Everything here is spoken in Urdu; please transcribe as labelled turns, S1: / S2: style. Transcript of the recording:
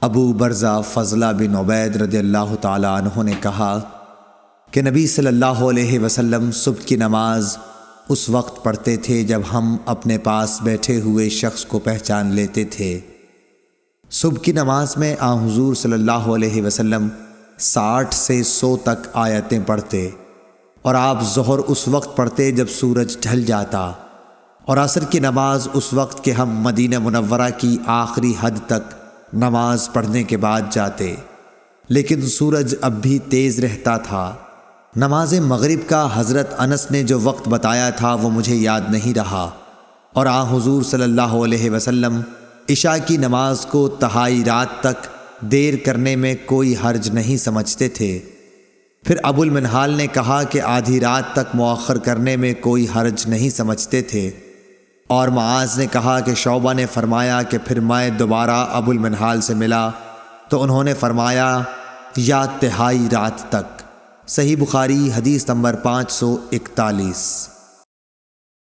S1: ابو برزہ فضلہ بن عبید رضی اللہ تعالیٰ عنہ نے کہا کہ نبی صلی اللہ علیہ وسلم صبح کی نماز اس وقت پڑھتے تھے جب ہم اپنے پاس بیٹھے ہوئے شخص کو پہچان لیتے تھے۔ صبح کی نماز میں حضور صلی اللہ علیہ وسلم 60 سے 100 تک آیتیں پڑھتے، اور آپ ظہر اس وقت پڑھتے جب سورج ڈھل جاتا، اور عصر کی نماز اس وقت کہ ہم مدینہ منورہ کی آخری حد تک نماز پڑھنے کے بعد جاتے، لیکن سورج اب بھی تیز رہتا تھا۔ نماز مغرب کا حضرت انس نے جو وقت بتایا تھا وہ مجھے یاد نہیں رہا، اور حضور صلی اللہ علیہ وسلم عشاء کی نماز کو تہائی رات تک دیر کرنے میں کوئی حرج نہیں سمجھتے تھے۔ پھر ابو المنہال نے کہا کہ آدھی رات تک مؤخر کرنے میں کوئی حرج نہیں سمجھتے تھے، اور معاذ نے کہا کہ شعبہ نے فرمایا کہ پھر میں دوبارہ ابو المنہال سے ملا تو انہوں نے فرمایا یا تہائی رات تک۔ صحیح بخاری حدیث نمبر 541۔